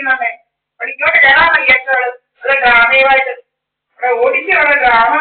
ഇരിക്കുന്നേ. അവിടെ ഇങ്ങോട്ട് കേറാൻ വയ്യാത്തവള് അത് ഡ്രാമയുമായിട്ട് അവിടെ ഓടിച്ചുള്ള ഡ്രാമ.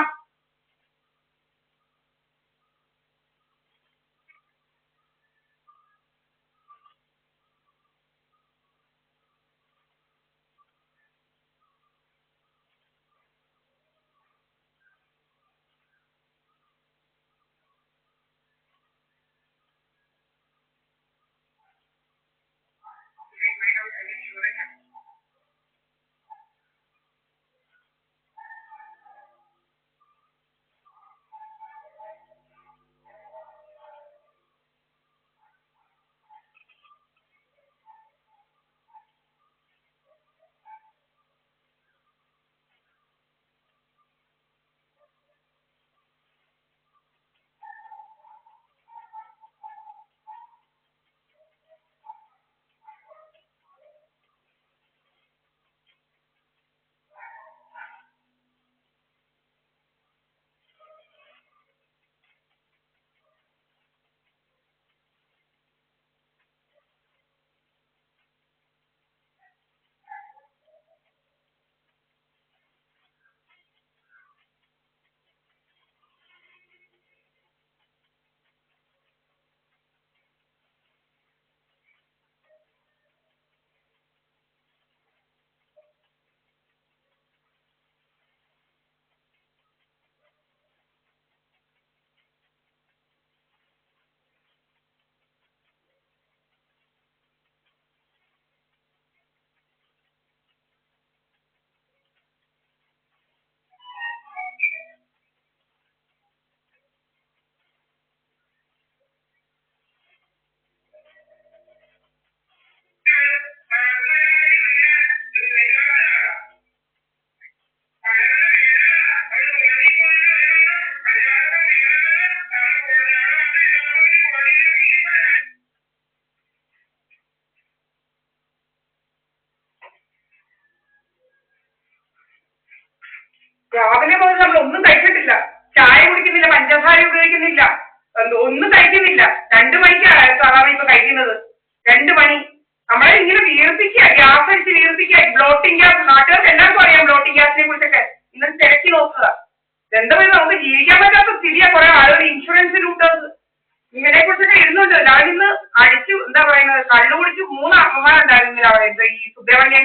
രാവിലെ മുതൽ നമ്മൾ ഒന്നും കഴിച്ചിട്ടില്ല. ചായ കുടിക്കുന്നില്ല, പഞ്ചസാര ഉപയോഗിക്കുന്നില്ല, ഒന്നും കഴിക്കുന്നില്ല. 2 മണിക്കാണ് സാധാരണ ഇപ്പൊ കഴിക്കുന്നത്. 2 മണി നമ്മളെ ഇങ്ങനെ വീർപ്പിക്കുക, ഗ്യാസ് അടിച്ച് വീർപ്പിക്കുക. ബ്ലോട്ടിംഗ് ഗ്യാസ് നാട്ടുകാർക്ക് എല്ലാവർക്കും അറിയാം ബ്ലോട്ടിംഗ് ഗ്യാസിനെ കുറിച്ചൊക്കെ. ഇന്നലെ തിരക്കി നോക്കുക. എന്താ പറയുക, നമുക്ക് ജീവിക്കാൻ പറ്റാത്ത സ്ഥിതിയാ. കുറെ ആളുകൾ ഇൻഷുറൻസ് ലൂട്ടേഴ്സ് ഇതിനെ കുറിച്ചൊക്കെ ഇരുന്നുണ്ട്. ഞാനിന്ന് അടിച്ചു എന്താ പറയുന്നത്, കള്ളു കുടിച്ച് 3 അമ്മമാരുണ്ടായിരുന്നു അവിടെ ഈ സുബ്രഹ്മണ്യൻ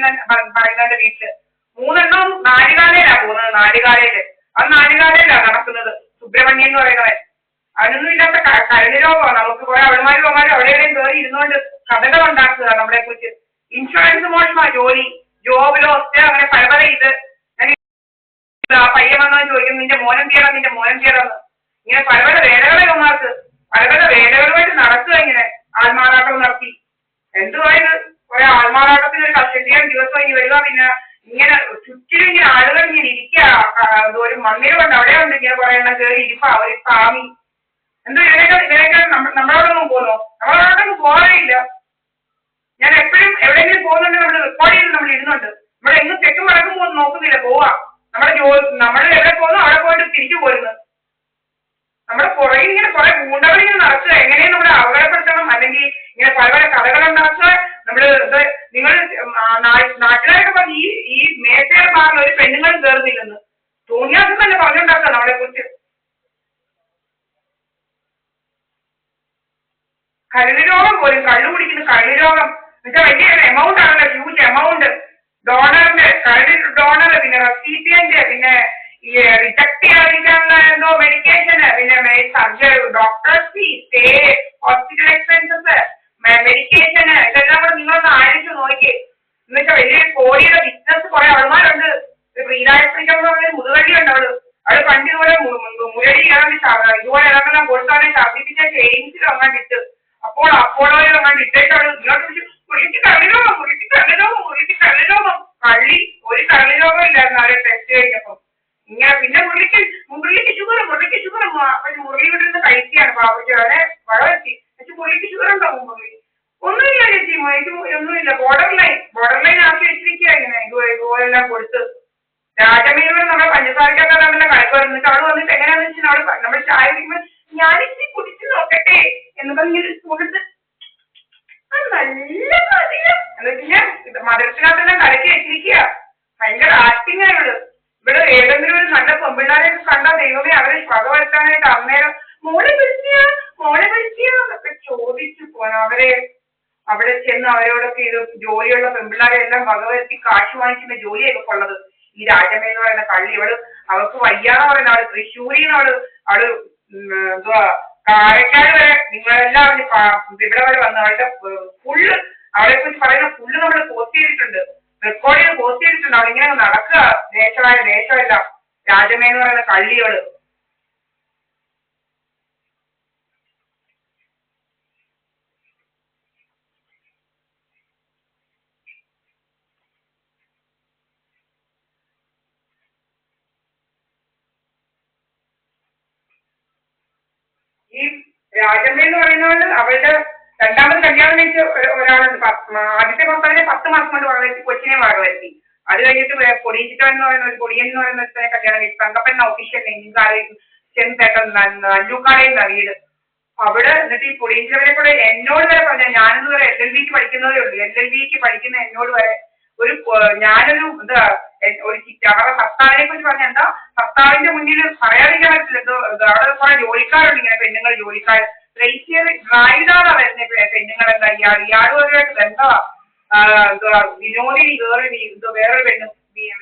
പറയുന്നതിന്റെ വീട്ടില്. 3 എണ്ണം നാലുകാലയിലാ പോകുന്നത്. നാലുകാലയില് അത് നാലുകാലയിലാ നടക്കുന്നത്. സുബ്രഹ്മണ്യൻ എന്ന് പറയുന്നവൻ അതിനൊന്നും ഇല്ലാത്ത കരള് രോഗമാണ്. നമുക്ക് കുറെ അവന്മാരും അവിടെ എവിടെയും കയറി ഇരുന്നുകൊണ്ട് കഥകൾ ഉണ്ടാക്കുക നമ്മളെ കുറിച്ച്. ഇൻഷുറൻസ് മോഷണ ജോലി, ജോബ് ലോസ്, അങ്ങനെ പല പല ഇത്. ആ പയ്യൻ വന്നാൽ ചോദിക്കും നിന്റെ മോനം തീയറന്ന്. ഇങ്ങനെ പല പല വേലകളെ അവന്മാർക്ക് പല പല വേലകളുമായിട്ട് നടക്കുക. ഇങ്ങനെ ആൾമാറാട്ടം നടത്തി എന്തുവായത്, കുറെ ആൾമാറാട്ടത്തിന് ഒരു കസ്റ്റഡിയാണ് ദിവസം ഇനി വരിക. പിന്നെ ഇങ്ങനെ ചുറ്റിലും ഇങ്ങനെ ആളുകൾ ഇങ്ങനെ ഇരിക്കുക. ഒരു മണ്ണിര കൊണ്ട് അവിടെ ഉണ്ട് ഇങ്ങനെ കുറെ എണ്ണം കയറി ഇരിപ്പ. അവരിപ്പ ആമി എന്തോ ഇതിനൊക്കെ നമ്മളോടൊന്നും പോന്നോ? നമ്മളോടൊന്നും പോകാറില്ല. ഞാൻ എപ്പോഴും എവിടെയെങ്കിലും പോകുന്നുണ്ട് നമ്മൾ റെക്കോർഡ് ചെയ്ത് നമ്മൾ ഇടുന്നുണ്ട്. നമ്മൾ എങ്ങും തെക്കും വടക്കും പോകുന്നു നോക്കുന്നില്ല. പോവാ നമ്മൾ എവിടെ പോകുന്നു അവിടെ പോയിട്ട് തിരിച്ചു പോരുന്നത്. നമ്മുടെ പുറകിൽ ഇങ്ങനെ കുറെ ഗൂണ്ടകൾ ഇങ്ങനെ നടക്കുക. എങ്ങനെയും നമ്മളെ അപകടപ്പെടുത്തണം, അല്ലെങ്കിൽ ഇങ്ങനെ പല പല കഥകൾ ഉണ്ടാക്കുക. നമ്മള് നിങ്ങൾ നാട്ടുകാരൊക്കെ പറഞ്ഞു ഈ മേശയുടെ ഭാഗം ഒരു പെണ്ണുങ്ങളും കയറുന്നില്ലെന്ന്. തോന്നിയാസം തന്നെ പറഞ്ഞുണ്ടാക്കുക നമ്മളെ കുറിച്ച്. കരള് രോഗം പോലും, കള്ളു കുടിക്കുന്ന കരള് രോഗം എന്നുവെച്ചാൽ വലിയ എമൗണ്ട് ആണല്ലോ, ഹ്യൂജ് എമൗണ്ട്. ഡോണറിന്റെ ഡോണർ, പിന്നെ റെസിപ്പിയന്റ്, പിന്നെ ഈ റിജക്ട് ചെയ്യാതിരിക്കാനുള്ള എന്തോ മെഡിക്കേഷന്, പിന്നെ സർജറി, ഡോക്ടേഴ്സ് ഫീ, സ്റ്റേ, ഹോസ്പിറ്റൽ എക്സ്പെൻസസ്, മെഡിക്കേഷന്, ഇതെല്ലാം കൂടെ നിങ്ങളൊന്ന് ആലോചിച്ച് നോക്കി. എന്ന് വെച്ചാൽ വലിയ കോടിയുടെ ബിസിനസ് കുറെ ആൾമാരുണ്ട്. പ്രീരാഷ്ട്രികം എന്ന് പറഞ്ഞ മുതുകള്ളിയുണ്ട്. അവള് പണ്ട് ഇതുപോലെ മുരടി ഇതുപോലെ ഇറങ്ങെല്ലാം കൊടുത്താലേ ഛർദിപ്പിച്ച എയിംസിലും അങ്ങാണ്ട് ഇട്ട്. അപ്പോൾ അപ്പോളോയിൽ അങ്ങാണ്ട് ഇട്ടേക്ക് അവള് ഇങ്ങോട്ട് മുറിക്ക് കള്ളിരോഗം കള്ളി. ഒരു കള്ളിരോഗം ഇല്ലായിരുന്നു അവരെ ടെസ്റ്റ് കഴിഞ്ഞപ്പം. ഇങ്ങനെ പിന്നെ മുരളിക്ക് ഷുഗർ മുരളി വിട്ടിരുന്ന് കഴിക്കുകയാണ് പാവയ്ക്ക്. അവരെ വളർത്തി പക്ഷെ മുരളിക്ക് ഷുഗർ ഉണ്ടാവും. മുരളി ഒന്നുമില്ല ചേച്ചി, ഒന്നുമില്ല. ബോർഡർ ലൈൻ ആക്കി വെച്ചിരിക്കുക. ഇങ്ങനെ ഇതുപോലെല്ലാം കൊടുത്ത് രാജമേനോട് നമ്മുടെ പഞ്ചസാരക്കൊക്കെ തന്നെ കണക്ക് വരുന്നിട്ട് അവള് വന്നിട്ട് എങ്ങനെയാന്ന് വെച്ചാൽ അവള് നമ്മൾ ചായ കുടിക്കുമ്പോൾ ഞാനിച്ചിരി കുടിച്ച് നോക്കട്ടെ എന്ന് പറഞ്ഞിങ്ങനെ കൊടുത്ത് നല്ല മധുരം എന്ന് വെച്ചാൽ മധുരത്തിനകത്തെല്ലാം കലക്കി വെച്ചിരിക്കുക. ഭയങ്കര ആക്ടിങ് ഇവിടെ ഏതെങ്കിലും ഒരു നല്ല പെമ്പിള്ളാരെ കണ്ടാ ദൈവമേ അവരെ വകവരുത്താനായിട്ട് അന്നേരം മോളെ വിളിച്ചൊക്കെ ചോദിച്ചു പോണം. അവരെ അവിടെ ചെന്ന് അവരോടൊക്കെ ഇത് ജോലിയുള്ള പെമ്പിള്ളാരെ എല്ലാം വകവരുത്തി കാശ് വാങ്ങിക്കുന്ന ജോലിയൊക്കെ ഉള്ളത് ഈ രാജമ്മ എന്ന് പറയുന്ന കള്ളി. അവൾക്ക് വയ്യാന്ന് പറയുന്ന അവള് തൃശ്ശൂരിന്ന് അവള് എന്തുവാ കാരക്കാട് വരെ നിങ്ങളെല്ലാം ഇവിടെ വരെ വന്ന് അവളുടെ ഫുള്ള് അവളെ കുറിച്ച് പറയുന്ന ഫുള്ള് നമ്മൾ പോസ്റ്റ് ചെയ്തിട്ടുണ്ട്, റെക്കോർഡ് ചെയ്ത് പോസ്റ്റ് ചെയ്തിട്ടുണ്ട്. അവളിങ്ങനെ നടക്കുക ദേശമല്ല രാജമ്മ എന്ന് പറയുന്ന കള്ളികള്. ഈ രാജമ്മ എന്ന് പറയുന്നത് അവളുടെ രണ്ടാമത് കല്യാണം കഴിച്ച ഒരാളുണ്ട്. ആദ്യത്തെ ഭർത്താവിനെ 10 മാസം കൊണ്ട് വകവരുത്തി കൊച്ചിനെ വകവരുത്തി. അത് കഴിഞ്ഞിട്ട് പൊടിയിച്ചിട്ടൻ എന്ന് പറയുന്ന ഒരു പൊടിയൻ എന്ന് പറയുന്ന കല്യാണം കഴിച്ചു. തങ്കപ്പൻ ഒഫീഷ്യൽ ചെന്നേട്ടൻ നല്ലൂക്കാടേന്ന വീട്. അവിടെ എന്നിട്ട് ഈ പൊടിയിച്ചവരെ കൂടെ എന്നോട് വരെ പറഞ്ഞ ഞാനെന്ന് വരെ LLBക്ക് പഠിക്കുന്നതേ ഉള്ളൂ. LLBക്ക് പഠിക്കുന്ന എന്നോട് വരെ ഞാനൊരു അവരുടെ ഭർത്താവിനെ കുറിച്ച് പറഞ്ഞ എന്താ ഭർത്താവിന്റെ മുന്നിൽ പറയാതിരിക്കാൻ പറ്റില്ല. അവിടെ കുറെ ജോലിക്കാരുണ്ട് ഇങ്ങനെ പെണ്ണുങ്ങൾ ജോലിക്കാർ ഡ്രൈഡാണ് വരുന്ന പെണ്ണുങ്ങളെന്താ ഇയാളുമായിട്ട് ബന്ധമാ. വിനോദിനി വേറൊരു പെണ്ണും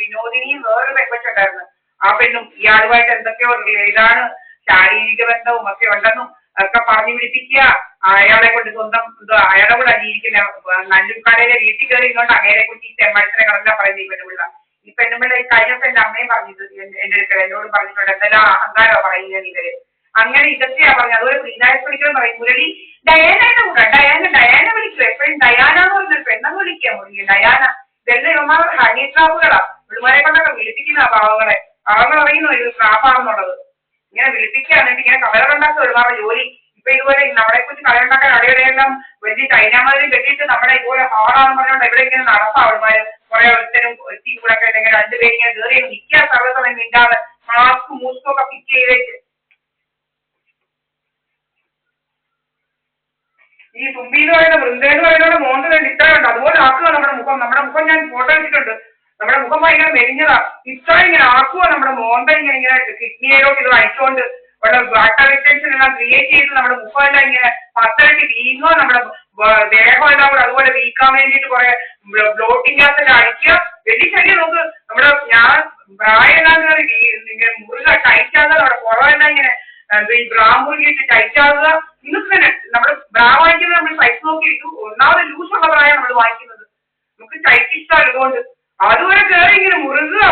വിനോദിനിയും വേറൊരു പെൺകൊച്ചുണ്ടായിരുന്നു. ആ പെണ്ണും ഇയാളുമായിട്ട് എന്തൊക്കെയോ ഇതാണ് ശാരീരിക ബന്ധവും ഒക്കെ ഉണ്ടെന്നും ഒക്കെ പറഞ്ഞു പിടിപ്പിക്കുക. അയാളെ കൊണ്ട് സ്വന്തം അയാളുടെ കൂടെ ജീവിക്കുന്ന നല്ലൂക്കാരയിലെ വീട്ടിൽ കയറി ഇങ്ങോട്ട് അങ്ങേരെ കുറിച്ച് ഈ തെമ്മത്സരങ്ങളെല്ലാം പറയുന്നത് ഈ പെണ്ണുപിള്ള. ഈ പെണ്ണുപിള്ള ഈ കഴിഞ്ഞ എന്റെ അമ്മയും പറഞ്ഞത് എന്റെ അടുക്കൽ എന്നോട് പറഞ്ഞിട്ടുണ്ട് എന്തെല്ലാം അഹങ്കാരമാ പറയുന്നത് ഇവര്. അങ്ങനെ ഇതൊക്കെയാ പറഞ്ഞത്. അതുപോലെ ശ്രീനാരായണ വിളിക്കണം പറയും മുരളി ഡയാനയുടെ കൂടെ ഡയാന വിളിക്കുക എപ്പോഴും ഡയാന എന്ന് പറഞ്ഞൊരു പെണ്ണെന്ന് വിളിക്കുക മുരളി ഡയാന. ഇതെല്ലാം ഇവന്മാർ ഹണി ട്രാപ്പുകളാ. ഇവിടുമാരെ കൊണ്ടൊക്കെ വിളിപ്പിക്കുന്ന പാവങ്ങൾ അറിയുന്നു ഇത് ട്രാപ്പാണെന്നുള്ളത്. ഇങ്ങനെ വിളിപ്പിക്കുക എന്നിട്ട് ഇങ്ങനെ കലകളുണ്ടാക്കുക ഒരുപാട് ജോലി. ഇപ്പൊ ഇതുപോലെ നമ്മളെ കുറിച്ച് കലയുണ്ടാക്കാൻ അവിടെയെല്ലാം വലിയ ചൈനാമാരും കെട്ടിയിട്ട് നമ്മുടെ ഇതുപോലെ ഹാളാന്ന് പറഞ്ഞുകൊണ്ട് എവിടെ ഇങ്ങനെ നടപ്പാ അവന്മാര് കുറെ ഒരുത്തരും എത്തി കൂടെ ഒക്കെ ഇല്ലെങ്കിൽ രണ്ടുപേരും ഇങ്ങനെ കയറി നിൽക്കുക സർവ്വസമയം മിണ്ടാതെ മാസ്കും മൂസ്കും ഒക്കെ ഫിറ്റ് ചെയ്തേച്ച്. ഈ തുമ്പി എന്ന് പറയുന്ന വൃന്ദ എന്ന് പറയുന്നത് മോന്ത് കണ്ട് ഇത്രയുണ്ട് അതുപോലെ ആക്കുക നമ്മുടെ മുഖം ഞാൻ ഫോട്ടോ വെച്ചിട്ടുണ്ട്. നമ്മുടെ മുഖം ഭയങ്കര മെലിഞ്ഞതാ. ഇത്ര ഇങ്ങനെ ആക്കുക നമ്മുടെ മോന്ത ഇങ്ങനെ കിഡ്നിയിലോട്ട് ഇത് അയച്ചുകൊണ്ട് ഉള്ള വാട്ടർ റിട്ടൻഷൻ എല്ലാം ക്രിയേറ്റ് ചെയ്ത് നമ്മുടെ മുഖമെല്ലാം ഇങ്ങനെ പത്തരക്ക് വീങ്ങുക. നമ്മുടെ ദേഹം എല്ലാം കൂടെ അതുപോലെ വീക്കാൻ വേണ്ടിയിട്ട് കുറെ ബ്ലോട്ടിംഗ് ഗ്യാസ് എല്ലാം അടിക്കുക. വലിയ ശല്യം നോക്ക്. നമ്മുടെ ഞാൻ പ്രായെല്ലാം കയറി ഇങ്ങനെ മുറുക ടൈറ്റാകുക. നമ്മുടെ പുറമെല്ലാം ഇങ്ങനെ ഈ ബ്രാ മുറുകിയിട്ട് ടൈറ്റാകുക. നിങ്ങൾക്ക് തന്നെ നമ്മുടെ ബ്രാ വാങ്ങിക്കുന്നത് നമ്മൾ സൈസ് നോക്കിയിരിക്കും. ഒന്നാമത് ലൂസുള്ള ബ്രായാണ് നമ്മൾ വാങ്ങിക്കുന്നത്. നമുക്ക് ടൈറ്റ് ഇഷ്ടമല്ല. അതുകൊണ്ട് അതുപോലെ കയറി ഇങ്ങനെ മുറുകുക